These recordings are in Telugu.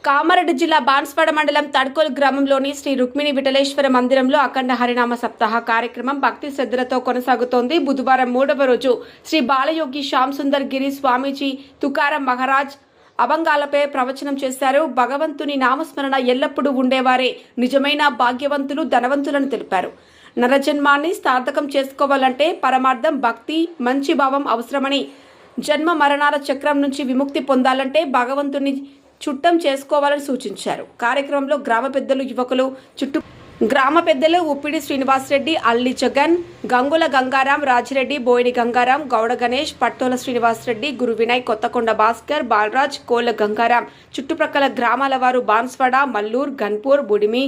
కామారెడ్డి జిల్లా బాన్స్వాడ మండలం తడ్కోల్ గ్రామంలోని శ్రీ రుక్మిణి విఠలేశ్వర మందిరంలో అఖండ హరినామ సప్తాహ కార్యక్రమం భక్తి శ్రద్ధలతో కొనసాగుతోంది. బుధవారం 3వ రోజు శ్రీ బాలయోగి శ్యామ్ సుందర్ గిరి స్వామీజీ తుకారం మహారాజ్ అభంగాలపై ప్రవచనం చేశారు. భగవంతుని నామస్మరణ ఎల్లప్పుడూ ఉండేవారే నిజమైన భాగ్యవంతులు, ధనవంతులను తెలిపారు. నరజన్మాన్ని సార్థకం చేసుకోవాలంటే పరమార్థం, భక్తి, మంచి భావం అవసరమని, జన్మ మరణాల చక్రం నుంచి విముక్తి పొందాలంటే భగవంతుని చుట్టం చేసుకోవాలని సూచించారు. కార్యక్రమంలో గ్రామ పెద్దలు ఉప్పిడి శ్రీనివాసరెడ్డి, అల్లి జగన్, గంగుల గంగారాం, రాజిరెడ్డి, బోయిని గంగారాం, గౌడ గణేష్, పట్టోల శ్రీనివాసరెడ్డి, గురు వినయ్, కొత్తకొండ భాస్కర్, బాలరాజ్, కోళ్ల గంగారాం, చుట్టుప్రక్కల గ్రామాల వారు బాన్స్వాడ, మల్లూర్, గన్పూర్, బుడిమి,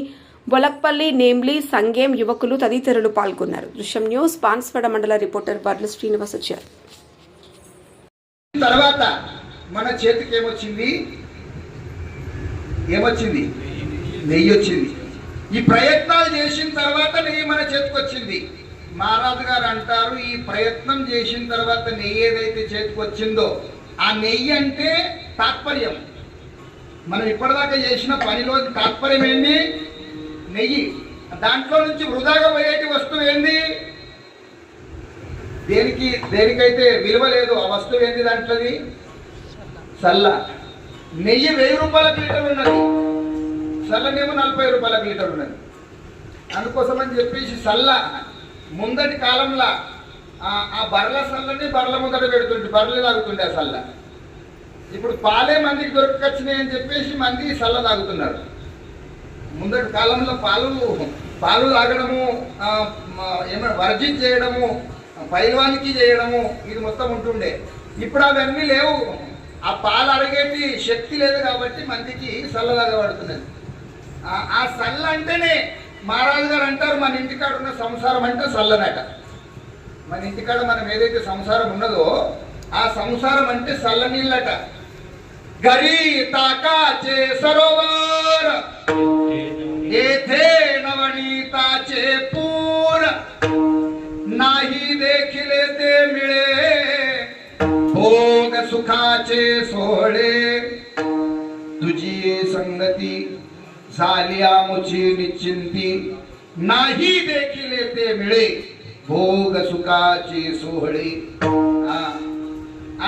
బొలక్పల్లి, నేమ్లి, సంగేం యువకులు తదితరులు పాల్గొన్నారు. దృశ్యం న్యూస్ బాన్స్వాడ మండల రిపోర్టర్ బర్ల శ్రీనివాస వచ్చారు. తర్వాత మన చేతికి ఏమొచ్చింది? నెయ్యి వచ్చింది. ఈ ప్రయత్నాలు చేసిన తర్వాత నెయ్యి మన చేతికి వచ్చింది. మహారాజు గారు అంటారు, ఈ ప్రయత్నం చేసిన తర్వాత నెయ్యి ఏదైతే చేతికి వచ్చిందో ఆ నెయ్యి అంటే తాత్పర్యం. మనం ఇప్పటిదాకా చేసిన పనిలో తాత్పర్యం ఏంది? నెయ్యి. దాంట్లో నుంచి వృధాగా పోయేటి వస్తువు ఏంది? దేనికైతే విలువ లేదు ఆ వస్తువు ఏంది? దాంట్లోది సల్ల. నెయ్యి 1000 రూపాయలకు లీటర్ ఉన్నది, సల్లనేమో 40 రూపాయలకు లీటర్ ఉన్నది. అందుకోసమని చెప్పేసి సల్ల ముందటి కాలంలో ఆ బర్రెల సల్లని బర్రెల ముందట పెడుతుంటే బర్రెలు తాగుతుండే ఆ సల్ల. ఇప్పుడు పాలే మందికి దొరకొచ్చినాయి అని చెప్పేసి మంది సల్ల తాగుతున్నారు. ముందటి కాలంలో పాలు తాగడము, వర్జిన్ చేయడము, పైల్వానికి చేయడము, ఇది మొత్తం ఉంటుండే. ఇప్పుడు అవన్నీ లేవు. ఆ పాలు అడిగేటి శక్తి లేదు కాబట్టి మందికి సల్లలాగా పడుతున్నది. ఆ సల్ల అంటేనే మహారాజు గారు అంటారు, మన ఇంటికాడ ఉన్న సంసారం అంటే సల్లనట. మన ఇంటికాడ మనం ఏదైతే సంసారం ఉన్నదో ఆ సంసారం అంటే సల్ల నీళ్ళట. గరీ తాకాచే సరోవర్ ఏథే నవనీతాచే పూర్ नाही देखिले ते मिळे भोग सुखाचे सोहळे तुझी संगती झाली आमुची निश्चिंती नाही देखिले ते मिळे भोग సుఖాचे सोहळे.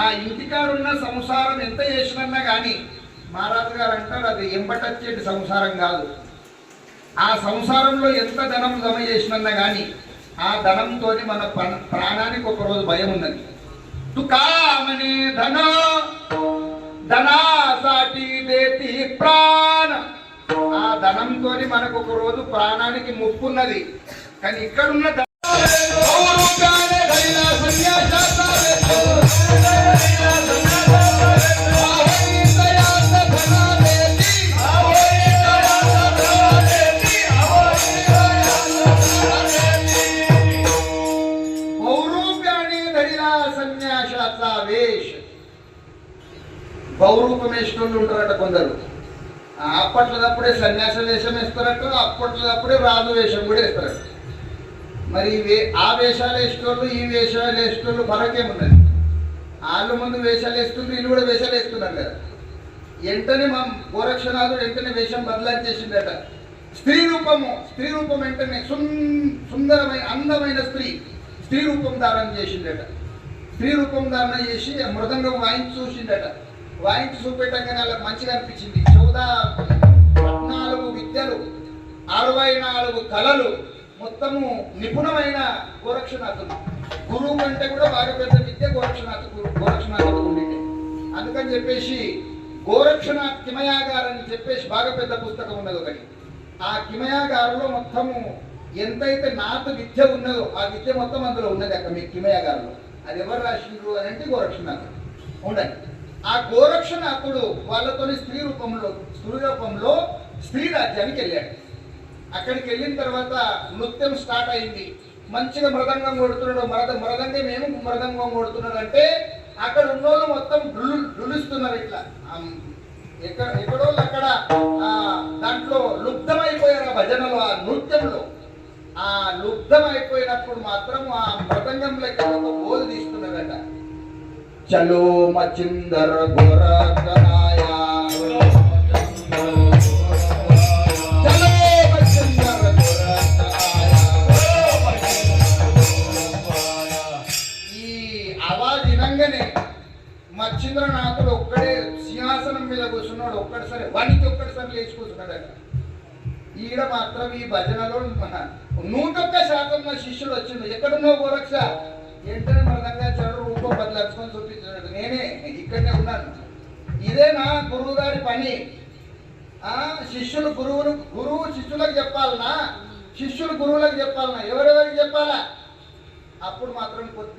ఆ ఇంటికాడున్న సంసారం ఎంత చేసినన్నా కానీ మహారాజు గారు అంటారు, అది ఎంబటచ్చేటి సంసారం కాదు. ఆ సంసారంలో ఎంత ధనం జమ చేసినన్నా కానీ ఆ ధనంతో మన ప్రాణానికి ఒక రోజు భయం ఉన్నది. తుకామని ధనాసాటి దేతి ప్రాణ. ఆ ధనంతో మనకు ఒక రోజు ప్రాణానికి ముప్పు ఉన్నది. కానీ ఇక్కడున్న పౌరూపమేశ్వరులు ఉంటారట కొందరు. అప్పట్లదప్పుడే సన్యాస వేషం వేస్తారట, అప్పట్లదప్పుడే రాజు వేషం కూడా వేస్తారట. మరి ఆ వేషాలు వేసేటోళ్ళు ఈ వేషాలు వేసేటోళ్ళు ఫరకేమున్నది? వాళ్ళు ముందు వేషాలు వేస్తుండ్రు, వీళ్ళు కూడా వేషాలు వేస్తున్నారు కదా. వెంటనే మా గోరక్షనాథుడు వెంటనే వేషం బదలాయించేసిందట. స్త్రీ రూపం వెంటనే సుందరమైన అందమైన స్త్రీ రూపం ధారణ చేసిందట. స్త్రీ రూపం ధారణ చేసి మృదంగం వాయించి చూసిందట. వాయించి చూపెట్టంగానే వాళ్ళకి మంచిగా అనిపించింది. 14 విద్యలు, 64 కళలు, మొత్తము నిపుణమైన గోరక్షనాథుడు. గురువు కంటే కూడా బాగా పెద్ద విద్య గోరక్షనాథుడు ఉండింది. అందుకని చెప్పేసి గోరక్షనాథ్ కిమయాగారు అని చెప్పేసి బాగా పెద్ద పుస్తకం ఉన్నది ఒకటి. ఆ కిమయాగారులో మొత్తము ఎంతైతే నాతు విద్య ఉన్నదో ఆ విద్య మొత్తం అందులో ఉన్నది. అక్కడ మీ కిమయాగారులో అది ఎవరు రాసిండ్రు అని అంటే గోరక్షనాథుడు ఉండండి. ఆ గోరక్షనాథుడు వాళ్ళతోని స్త్రీ రూపంలో స్త్రీ రాజ్యానికి వెళ్ళాడు. అక్కడికి వెళ్ళిన తర్వాత నృత్యం స్టార్ట్ అయింది. మంచిగా మృదంగం కొడుతున్నాడు. మృదంగం కొడుతున్నాడు అంటే అక్కడ ఉన్నోళ్ళు మొత్తం డులుస్తున్నారు. ఇట్లా ఎక్కడోళ్ళు అక్కడ దాంట్లో లుబ్ధమైపోయారు. ఆ భజనలో, ఆ నృత్యంలో ఆ లుబ్ధమైపోయినప్పుడు మాత్రం ఆ మృదంగం లెక్క ఒక బోధ తీస్తున్నారట. చలో మచిందర్ గోరఖనాయ సింహాసనం మీద కూర్చున్నాడు ఒక్కడిసారి వానికి ఒక్కడిసారి లేచి కూర్చున్నాడట. ఈడ మాత్రం ఈ భజనలో 101% నా శిష్యుడు వచ్చిండు. ఎక్కడున్నావు గోరక్ష? ఏంటనే మన రంగాచార్యుడు రూపం బదులుకొని చూపించాడు. నేనే ఇక్కడనే ఉన్నాను. ఇదే నా గురువు గారి పని. శిష్యులు గురువు శిష్యులకు చెప్పాలనా, శిష్యులు గురువులకు చెప్పాలనా, ఎవరెవరికి చెప్పాలా? అప్పుడు మాత్రం కొద్దిగా